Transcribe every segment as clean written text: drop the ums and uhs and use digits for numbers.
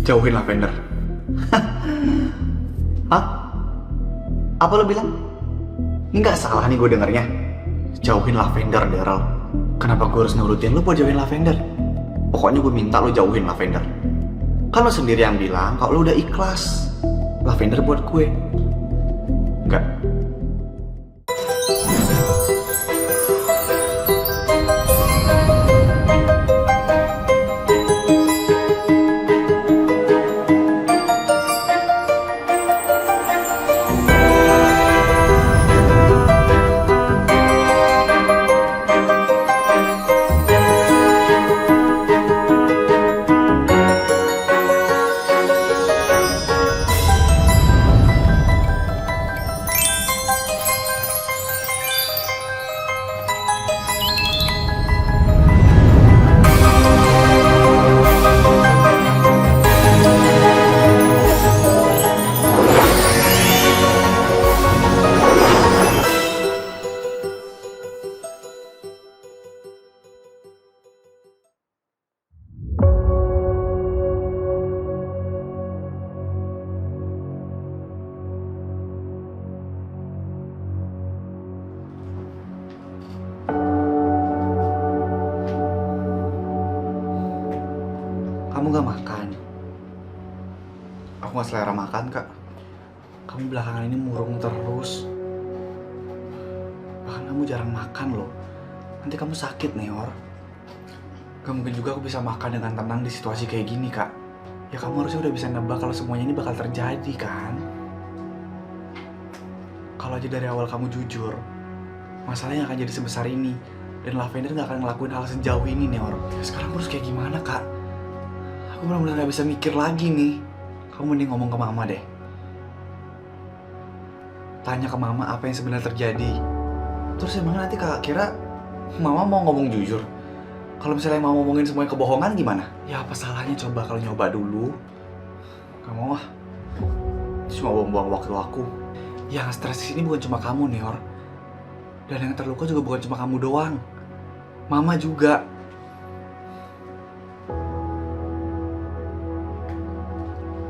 Jauhin lavender. Hah? Apa lo bilang? Ini nggak salah nih gue dengernya. Jauhin lavender, Daryl. Kenapa gue harus nurutin lo buat jauhin lavender? Pokoknya gue minta lo jauhin lavender. Kan lo sendiri yang bilang kalau lo udah ikhlas lavender buat gue. Enggak. Kamu gak makan? Aku gak selera makan, Kak. Kamu belakangan ini murung terus. Bahkan kamu jarang makan loh. Nanti kamu sakit, Neor. Gak mungkin juga aku bisa makan dengan tenang di situasi kayak gini, Kak. Ya kamu harusnya udah bisa nebak kalau semuanya ini bakal terjadi, kan? Kalau aja dari awal kamu jujur, masalahnya akan jadi sebesar ini. Dan Lavender gak akan ngelakuin hal sejauh ini, Neor. Ya, sekarang harus kayak gimana, Kak? Aku benar-benar gak bisa mikir lagi nih. Kamu mending ngomong ke mama deh. Tanya ke mama apa yang sebenarnya terjadi. Terus emang nanti kakak kira mama mau ngomong jujur? Kalau misalnya mau ngomongin semuanya kebohongan gimana? Ya apa salahnya coba kalau nyoba dulu? Gak mau ah. Cuma buang-buang waktu aku. Yang stres di sini bukan cuma kamu, Neor. Dan yang terluka juga bukan cuma kamu doang. Mama juga.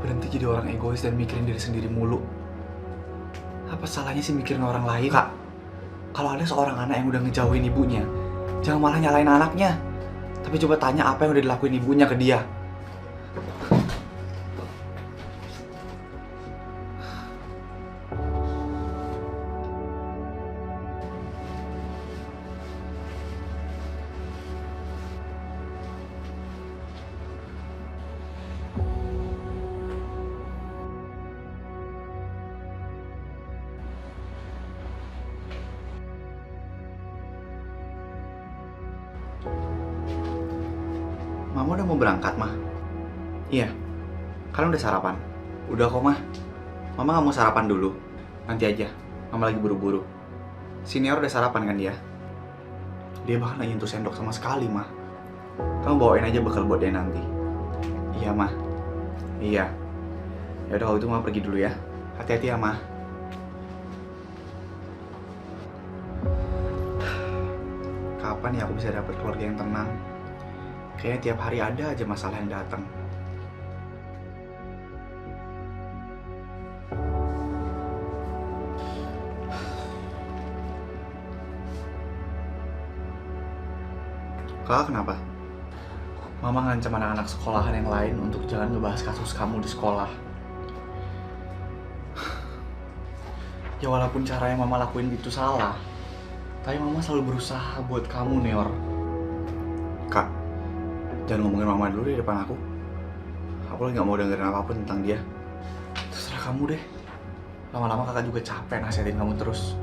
Berhenti jadi orang egois dan mikirin diri sendiri mulu. Apa salahnya sih mikirin orang lain? Kak, kalau ada seorang anak yang udah ngejauhin ibunya, jangan malah nyalain anaknya. Tapi coba tanya apa yang udah dilakuin ibunya ke dia. Mama udah mau berangkat, Mah? Iya. Kalian udah sarapan? Udah kok, Mah. Mama nggak mau sarapan dulu. Nanti aja. Mama lagi buru-buru. Senior udah sarapan kan dia? Dia bahkan lagi nyentuh sendok sama sekali, Mah. Kamu bawain aja bekal buat dia nanti. Iya, Mah. Iya. Ya udah kalau itu Mama pergi dulu ya. Hati-hati ya, Mah. Kapan ya aku bisa dapet keluarga yang tenang? Kayaknya tiap hari ada aja masalah yang datang. Kakak kenapa? Mama ngancam anak-anak sekolahan yang lain untuk jangan ngebahas kasus kamu di sekolah. Ya walaupun cara yang Mama lakuin itu salah, tapi Mama selalu berusaha buat kamu, Neor. Kak, jangan ngomongin Mama dulu di depan aku. Aku lagi gak mau dengerin apapun tentang dia. Terserah kamu deh. Lama-lama kakak juga capek nasihatin kamu terus.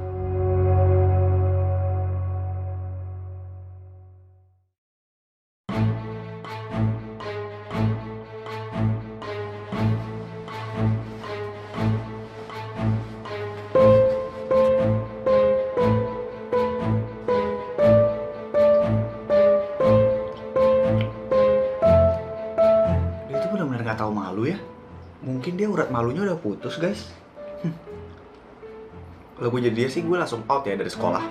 Dia tuh benar-benar gak tahu malu ya. Mungkin dia urat malunya udah putus, guys. Kalau gue jadi dia sih gue langsung out ya dari sekolah.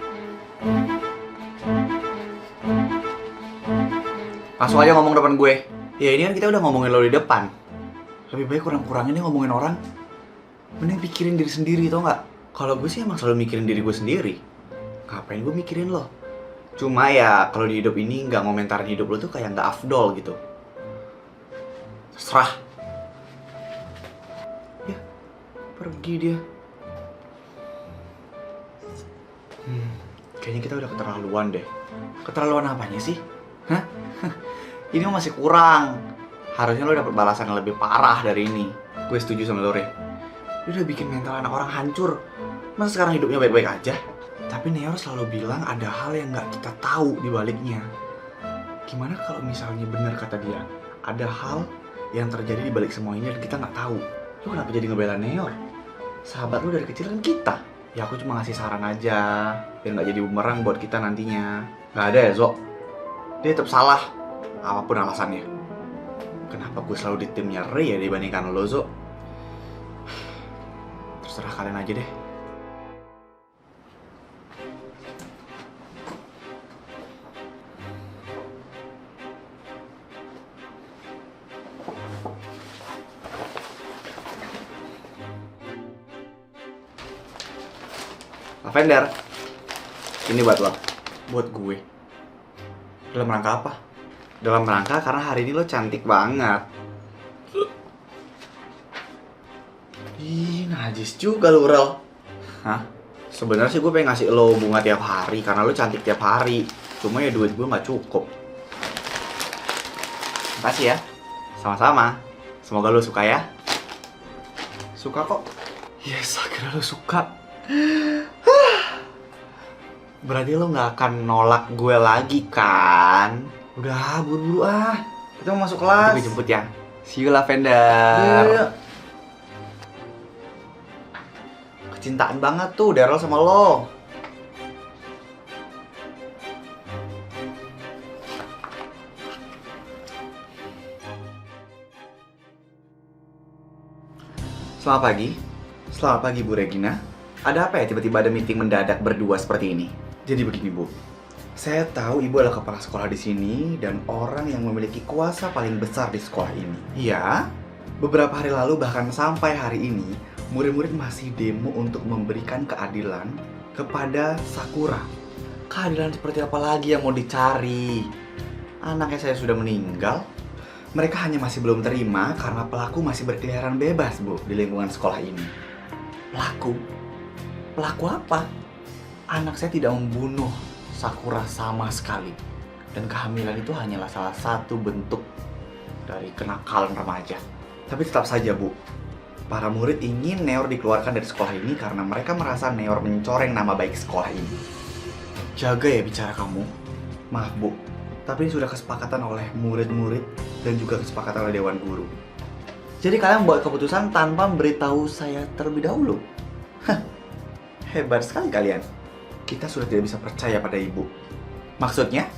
Langsung aja ngomong depan gue. Ya ini kan kita udah ngomongin lo di depan. Lebih baik kurang-kurangin deh ngomongin orang. Mending pikirin diri sendiri, tau nggak? Kalau gue sih emang selalu mikirin diri gue sendiri. Ngapain gue mikirin lo? Cuma ya kalau di hidup ini nggak ngomentarin hidup lo tuh kayak nggak afdol gitu. Terserah. Ya, pergi dia. Kayaknya kita udah keterlaluan deh. Keterlaluan apanya sih? Hah? Ini masih kurang. Harusnya lo dapet balasan yang lebih parah dari ini. Gue setuju sama lo, Re. Dia udah bikin mental anak orang hancur. Masa sekarang hidupnya baik-baik aja? Tapi Neor selalu bilang ada hal yang gak kita tahu di baliknya. Gimana kalau misalnya benar kata dia, ada hal yang terjadi di balik semua ini dan kita gak tahu. Lo kenapa jadi ngebela Neor? Sahabat lo dari kecil kan kita. Ya aku cuma ngasih saran aja, biar gak jadi bumerang buat kita nantinya. Gak ada ya, Zo? Dia tetap salah, apapun alasannya. Kenapa gue selalu di timnya Ray ya dibandingkan lo, Zo? Terserah kalian aja deh. Lavender, ini buat lo. Buat gue. Dalam rangka apa? Dalam rangka karena hari ini lo cantik banget. Ih, najis juga lo, Rel. Hah? Sebenarnya sih gue pengen ngasih lo bunga tiap hari karena lo cantik tiap hari. Cuma ya duit gue nggak cukup. Makasih ya. Sama-sama. Semoga lo suka ya. Suka kok. Yes, akhirnya lo suka. Berarti lo nggak akan nolak gue lagi kan? Udah, buru-buru ah. Kita mau masuk kelas. Gue jemput ya. See you, Lavender. Yeah. Kecintaan banget tuh Daryl sama lo. Selamat pagi. Selamat pagi, Bu Regina. Ada apa ya tiba-tiba ada meeting mendadak berdua seperti ini? Jadi begini, Bu. Saya tahu Ibu adalah kepala sekolah di sini dan orang yang memiliki kuasa paling besar di sekolah ini. Iya, beberapa hari lalu bahkan sampai hari ini, murid-murid masih demo untuk memberikan keadilan kepada Sakura. Keadilan seperti apa lagi yang mau dicari? Anaknya saya sudah meninggal. Mereka hanya masih belum terima karena pelaku masih berkeliaran bebas, Bu, di lingkungan sekolah ini. Pelaku? Pelaku apa? Anak saya tidak membunuh Sakura sama sekali. Dan kehamilan itu hanyalah salah satu bentuk dari kenakalan remaja. Tapi tetap saja, Bu, para murid ingin Neor dikeluarkan dari sekolah ini karena mereka merasa Neor mencoreng nama baik sekolah ini. Jaga ya bicara kamu. Maaf, Bu, tapi ini sudah kesepakatan oleh murid-murid dan juga kesepakatan oleh Dewan Guru. Jadi kalian membuat keputusan tanpa memberitahu saya terlebih dahulu. Hah, hebat sekali kalian. Kita sudah tidak bisa percaya pada Ibu. Maksudnya?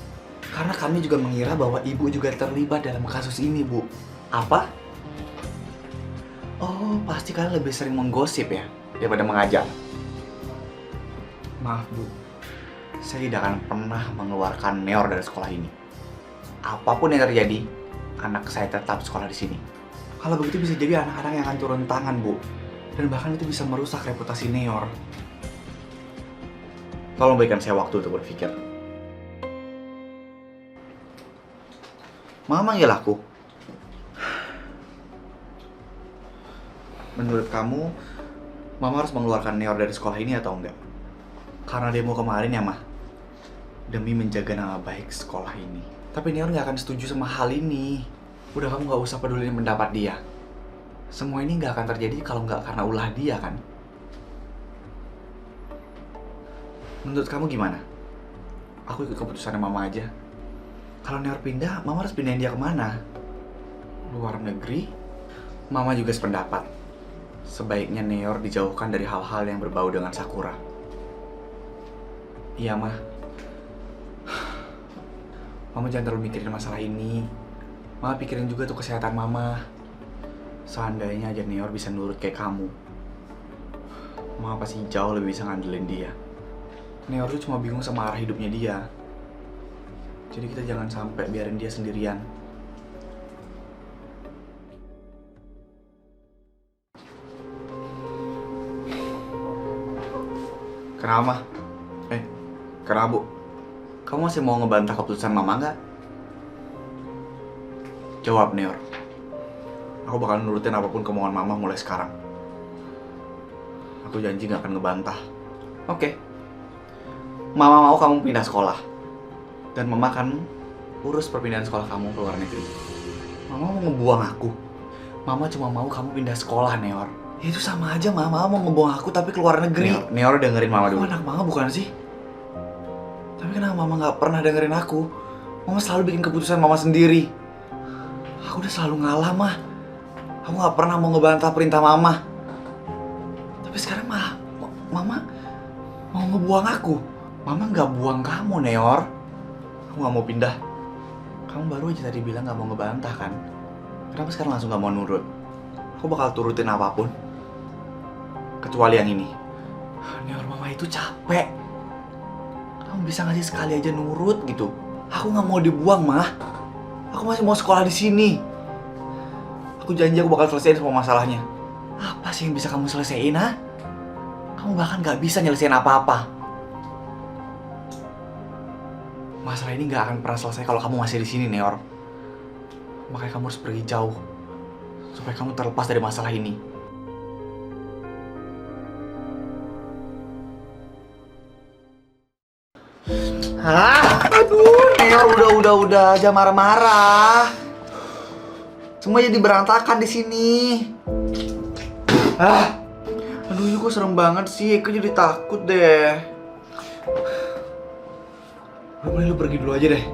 Karena kami juga mengira bahwa Ibu juga terlibat dalam kasus ini, Bu. Apa? Oh, pasti kalian lebih sering menggosip ya daripada mengajar. Maaf, Bu. Saya tidak akan pernah mengeluarkan Neor dari sekolah ini. Apapun yang terjadi, anak saya tetap sekolah di sini. Kalau begitu bisa jadi anak-anak yang akan turun tangan, Bu. Dan bahkan itu bisa merusak reputasi Neor. Tolong berikan saya waktu untuk berpikir. Mama manggil aku. Menurut kamu, Mama harus mengeluarkan Neor dari sekolah ini atau enggak? Karena demo kemarin ya, Mah. Demi menjaga nama baik sekolah ini. Tapi Neor nggak akan setuju sama hal ini. Udah, kamu nggak usah pedulin pendapat dia. Semua ini nggak akan terjadi kalau nggak karena ulah dia kan? Menurut kamu gimana? Aku ikut keputusan Mama aja. Kalau Neor pindah, Mama harus pindahin dia kemana? Luar negeri? Mama juga sependapat. Sebaiknya Neor dijauhkan dari hal-hal yang berbau dengan Sakura. Iya, Mah. Mama jangan terlalu mikirin masalah ini. Mama pikirin juga tuh kesehatan Mama. Seandainya aja Neor bisa nurut kayak kamu, Mama pasti jauh lebih bisa ngandelin dia. Neor tuh cuma bingung sama arah hidupnya dia. Jadi kita jangan sampai biarin dia sendirian. Kenapa, Ma? Kenapa, Bu? Kamu masih mau ngebantah keputusan Mama nggak? Jawab, Neor. Aku bakal nurutin apapun kemauan Mama mulai sekarang. Aku janji nggak akan ngebantah. Oke. Mama mau kamu pindah sekolah. Dan Mama akan urus perpindahan sekolah kamu ke luar negeri. Mama mau ngebuang aku. Mama cuma mau kamu pindah sekolah, Neor. Ya itu sama aja, Mama mau ngebuang aku tapi ke luar negeri. Neor dengerin Mama dulu. Aku anak Mama bukan sih? Tapi kenapa Mama nggak pernah dengerin aku? Mama selalu bikin keputusan Mama sendiri. Aku udah selalu ngalah, Ma. Aku nggak pernah mau ngebantah perintah Mama. Tapi sekarang Mama mau ngebuang aku. Mama nggak buang kamu, Neor. Aku nggak mau pindah. Kamu baru aja tadi bilang nggak mau ngebantah kan? Kenapa sekarang langsung nggak mau nurut? Aku bakal turutin apapun. Kecuali yang ini. Neor, Mama itu capek. Kamu bisa ngasih sekali aja nurut gitu. Aku nggak mau dibuang, Ma. Aku masih mau sekolah di sini. Aku janji aku bakal selesaiin semua masalahnya. Apa sih yang bisa kamu selesaiin, ha? Kamu bahkan nggak bisa nyelesain apa-apa. Masalah ini nggak akan pernah selesai kalau kamu masih di sini, Neor. Makanya kamu harus pergi jauh supaya kamu terlepas dari masalah ini. Aduh, Neor, udah, jangan marah-marah. Semua jadi berantakan di sini. Aduh, ini kok serem banget sih. Aku jadi takut deh. Udah, lu pergi dulu aja deh.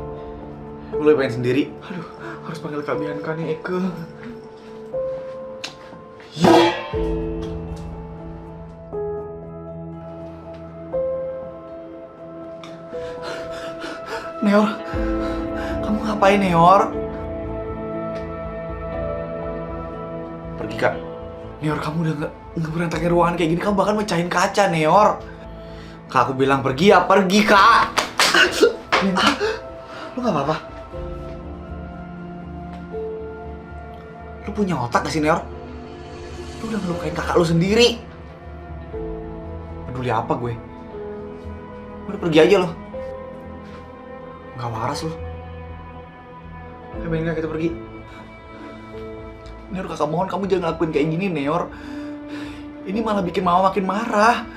Lu pengen sendiri. Aduh, harus panggil Kak Bianca nih, Eke. Neor, kamu ngapain, Neor? Pergi, Kak. Neor, kamu udah nggak berantakin ruangan kayak gini. Kamu bahkan mecahin kaca, Neor. Kak, aku bilang pergi ya, pergi, Kak. Lu nggak apa-apa? Lu punya otak gak sih, Neor? Lu udah ngelukain kakak lu sendiri. Peduli apa gue? Udah pergi aja lo. Gak waras lo. Ayo Benga, kita pergi. Neor, kakak mohon kamu jangan ngelakuin kayak gini, Neor. Ini malah bikin Mama makin marah.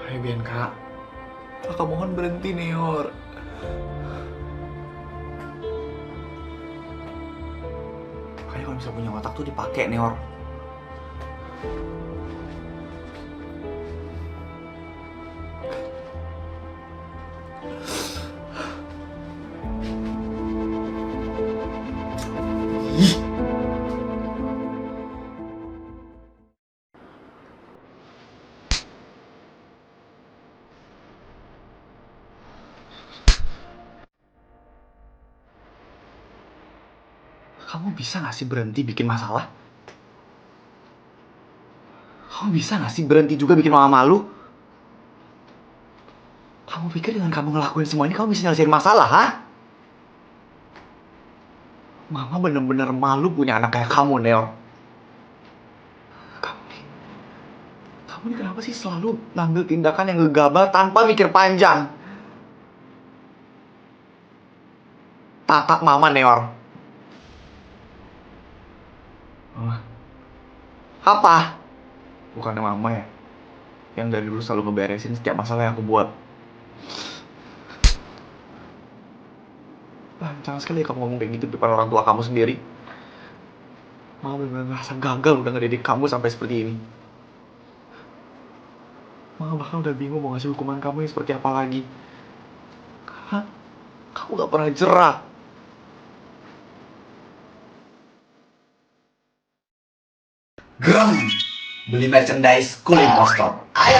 Ayo Bianca, kakak mohon berhenti, Neor. Makanya kalau bisa punya otak tuh dipakai, Neor. Kamu bisa gak sih berhenti bikin masalah? Kamu bisa gak sih berhenti juga bikin Mama malu? Kamu pikir dengan kamu ngelakuin semua ini kamu bisa nyelesain masalah, ha? Mama bener-bener malu punya anak kayak kamu, Neor. Kamu ini kenapa sih selalu ngambil tindakan yang gegabah tanpa mikir panjang? Tatap Mama, Neor. Mama. Apa? Bukannya Mama ya? Yang dari dulu selalu ngeberesin setiap masalah yang aku buat. Lancang sekali kamu ngomong kayak gitu di depan orang tua kamu sendiri. Mama bener-bener ngerasa gagal udah ngedidik kamu sampai seperti ini. Mama bahkan udah bingung mau ngasih hukuman kamu yang seperti apa lagi. Karena kamu gak pernah jerah. Gram, beli merchandise School Impostor. Ayo,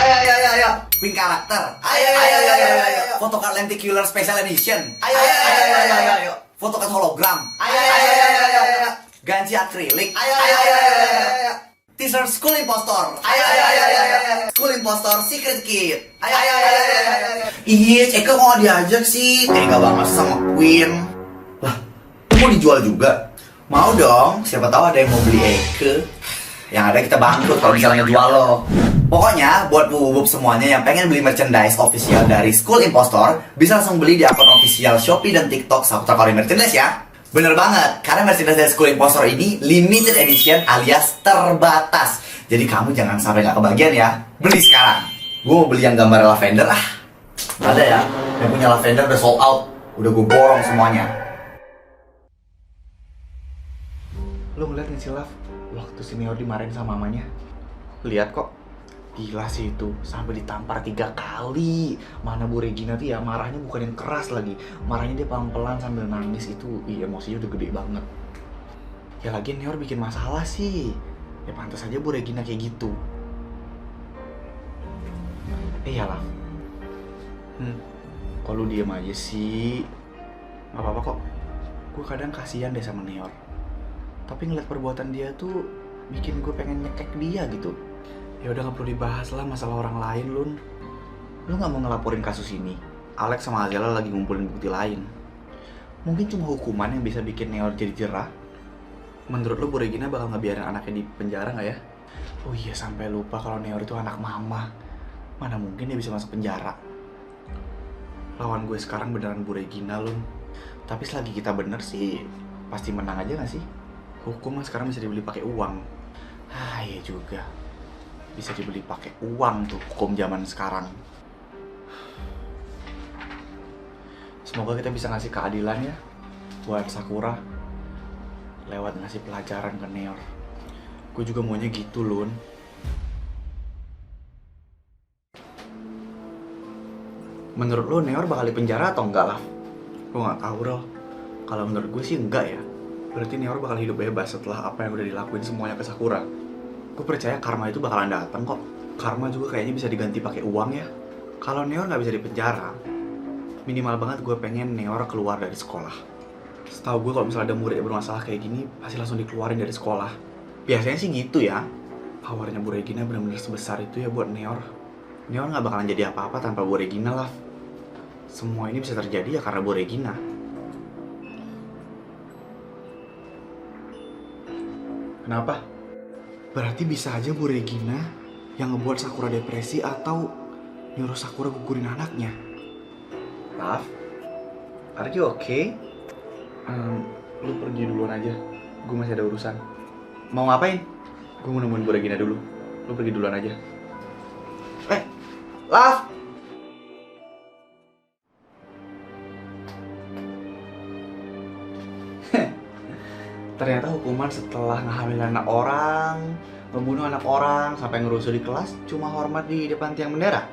pin karakter. Ayo. Photocard lenticular special edition. Ayo. Photocard hologram. Ayo. Ganci akrilik. Ayo. T-shirt School Impostor. Ayo. School Impostor secret kit. Ayo. Iya, Eka kok gak diajak sih? Tega banget sama Queen. Lah, mau dijual juga? Mau dong, siapa tahu ada yang mau beli Eka. Yang ada kita bangkrut kalau misalnya jual lo. Pokoknya buat bubuk semuanya yang pengen beli merchandise official dari School Impostor, bisa langsung beli di akun official Shopee dan TikTok Saputra Kaori Merchandise ya. Bener banget, karena merchandise dari School Impostor ini limited edition alias terbatas. Jadi kamu jangan sampai nggak kebagian ya. Beli sekarang. Gue mau beli yang gambar lavender Nggak ada ya, yang punya lavender udah sold out. Udah gue borong semuanya. Lo ngeliat nih si Lav, waktu senior dimarahin sama mamanya? Lihat kok. Gila sih itu, sampai ditampar 3 kali. Mana Bu Regina tuh ya marahnya bukan yang keras lagi. Marahnya dia pelan-pelan sambil nangis itu, emosinya udah gede banget. Ya lagi Neor bikin masalah sih. Ya pantas aja Bu Regina kayak gitu. Ya lah. Kok lu diem aja sih? Gak apa-apa kok. Gue kadang kasihan deh sama Neor. Tapi ngeliat perbuatan dia tuh bikin gue pengen nyekek dia gitu. Ya udah gak perlu dibahas lah masalah orang lain, Lun. Lu gak mau ngelaporin kasus ini? Alex sama Azela lagi ngumpulin bukti lain. Mungkin cuma hukuman yang bisa bikin Neor jadi jerah. Menurut lu Bu Regina bakal ngebiarin anaknya di penjara gak ya? Oh iya, sampai lupa kalau Neor itu anak mama. Mana mungkin dia bisa masuk penjara. Lawan gue sekarang beneran Bu Regina, Lun. Tapi selagi kita bener sih pasti menang aja gak sih? Hukum sekarang bisa dibeli pakai uang. Iya juga. Bisa dibeli pakai uang tuh hukum zaman sekarang. Semoga kita bisa ngasih keadilan ya buat Sakura lewat ngasih pelajaran ke Neor. Gue juga maunya gitu, Lun. Menurut lo Neor bakal dipenjara atau enggak lah? Gue gak tahu Rol. Kalau menurut gue sih enggak ya. Berarti Neor bakal hidup bebas setelah apa yang udah dilakuin semuanya ke Sakura. Gue percaya karma itu bakalan datang kok. Karma juga kayaknya bisa diganti pakai uang ya. Kalau Neor nggak bisa dipenjara, minimal banget gue pengen Neor keluar dari sekolah. Setahu gue kalau misalnya ada murid yang bermasalah kayak gini, pasti langsung dikeluarin dari sekolah. Biasanya sih gitu ya. Powernya Bu Regina benar-benar sebesar itu ya buat Neor. Neor nggak bakalan jadi apa-apa tanpa Bu Regina lah. Semua ini bisa terjadi ya karena Bu Regina. Kenapa? Berarti bisa aja Bu Regina yang ngebuat Sakura depresi atau nyuruh Sakura gugurin anaknya. Maaf, are you okay? Lu pergi duluan aja, gue masih ada urusan. Mau ngapain? Gue mau nemuin Bu Regina dulu. Lu pergi duluan aja. Lav! Ternyata hukuman setelah ngehamilin anak orang, membunuh anak orang, sampai ngerusuh di kelas, cuma hormat di depan tiang bendera.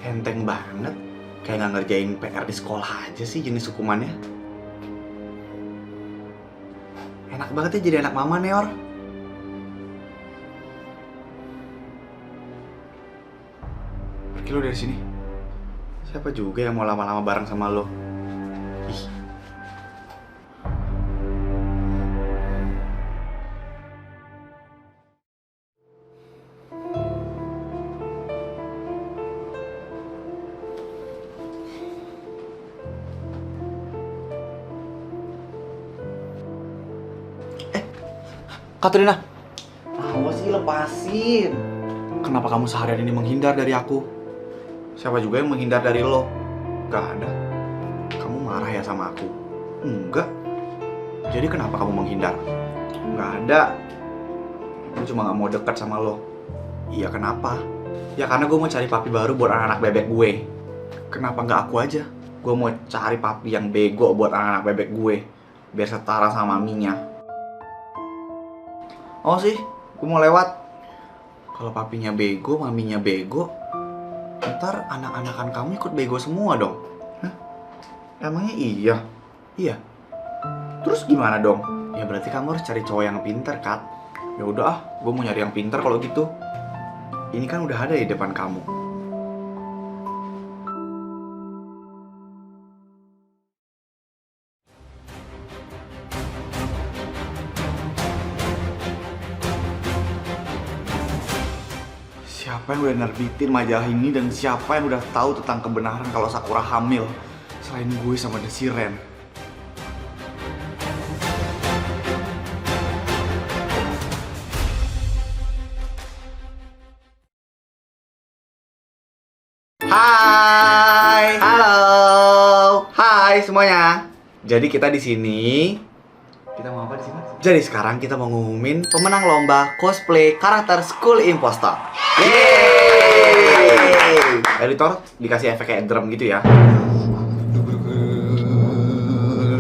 Enteng banget, kayak nggak ngerjain PR di sekolah aja sih jenis hukumannya. Enak banget ya jadi anak mama, Neor. Pergi lo dari sini. Siapa juga yang mau lama-lama bareng sama lo? Ih. Katrina, awas sih, lepasin. Kenapa kamu seharian ini menghindar dari aku? Siapa juga yang menghindar dari lo? Gak ada. Kamu marah ya sama aku? Enggak. Jadi kenapa kamu menghindar? Gak ada. Aku cuma gak mau dekat sama lo. Iya, kenapa? Ya karena gue mau cari papi baru buat anak-anak bebek gue. Kenapa gak aku aja? Gue mau cari papi yang bego buat anak-anak bebek gue, biar setara sama maminya. Oh sih, gue mau lewat. Kalau papinya bego, maminya bego, ntar anak-anakan kamu ikut bego semua dong. Hah? Emangnya iya? Iya. Terus gimana dong? Ya berarti kamu harus cari cowok yang pintar, Kat. Ya udah gue mau nyari yang pintar kalau gitu. Ini kan udah ada di depan kamu. Siapa yang udah nerbitin majalah ini dan siapa yang udah tahu tentang kebenaran kalau Sakura hamil selain gue sama Desiren? Hai, halo, hai semuanya. Jadi kita di sini, kita mau apa di sini? Jadi sekarang kita mau ngumumin pemenang lomba cosplay karakter School Imposter. Yeay! Editor dikasih efek kayak drum gitu ya.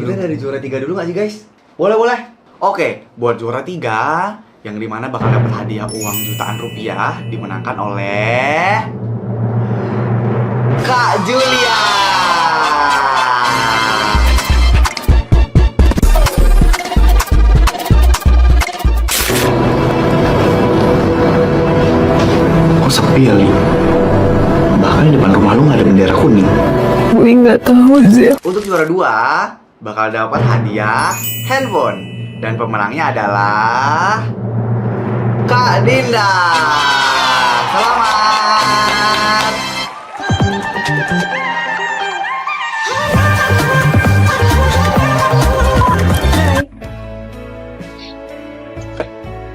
Kita dari juara 3 dulu nggak sih guys? Boleh. Oke, buat juara 3 yang dimana bakal dapat hadiah uang jutaan rupiah dimenangkan oleh Kak Julia. Kok sepi ya, Li? Bahkan di depan rumah lu nggak ada bendera kuning. Gue nggak tahu sih. Untuk juara 2 bakal dapat hadiah handphone dan pemenangnya adalah Kak Dinda. Selamat.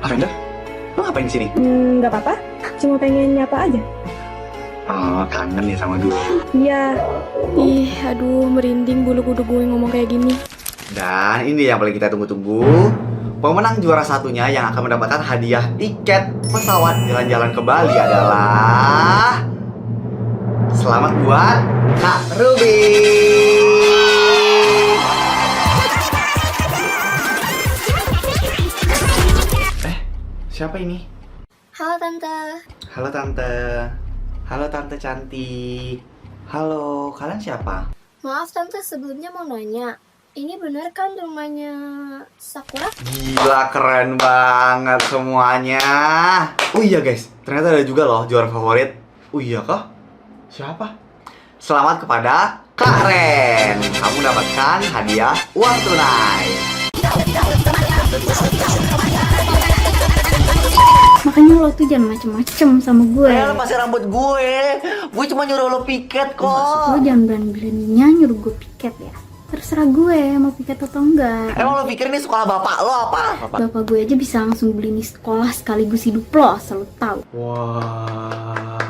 Lavender, lo ngapain di sini? Nggak apa-apa, cuma pengen nyapa aja. Oh, kangen ya sama gue. Iya. Ih, aduh, merinding bulu kuduk gue ngomong kayak gini. Dan ini yang paling kita tunggu-tunggu. Pemenang juara satunya yang akan mendapatkan hadiah tiket pesawat jalan-jalan ke Bali adalah... Selamat buat Kak Ruby. Siapa ini? Halo Tante. Halo Tante. Halo Tante cantik. Halo, kalian siapa? Maaf Tante, sebelumnya mau nanya. Ini benar kan rumahnya Sakura? Gila, keren banget semuanya. Oh iya guys, ternyata ada juga loh juara favorit. Oh iya kah? Siapa? Selamat kepada Kak Ren. Kamu dapatkan hadiah uang tunai. Makanya lo tuh jangan macem-macem sama gue. Lepasin rambut gue. Gue cuma nyuruh lo piket kok. Lo jangan berani-beraninya nyuruh gue piket ya. Terserah gue mau piket atau enggak. Emang lo pikir ini sekolah bapak lo apa? Bapak gue aja bisa langsung beli nih sekolah sekaligus hidup lo, asal lo tahu. Wah.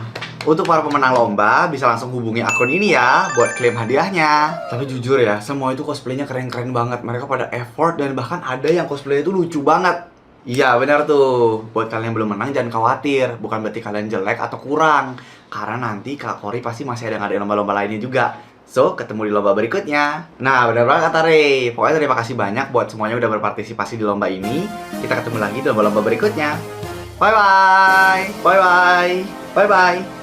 Untuk para pemenang lomba bisa langsung hubungi akun ini ya buat klaim hadiahnya. Tapi jujur ya, semua itu cosplaynya keren-keren banget. Mereka pada effort dan bahkan ada yang cosplay itu lucu banget. Iya benar tuh. Buat kalian yang belum menang jangan khawatir. Bukan berarti kalian jelek atau kurang. Karena nanti Kak Kori pasti masih ada ngadain lomba-lomba lainnya juga. So, ketemu di lomba berikutnya. Nah, benar banget kata Rey. Pokoknya terima kasih banyak buat semuanya udah berpartisipasi di lomba ini. Kita ketemu lagi di lomba-lomba berikutnya. Bye-bye. Bye-bye. Bye-bye.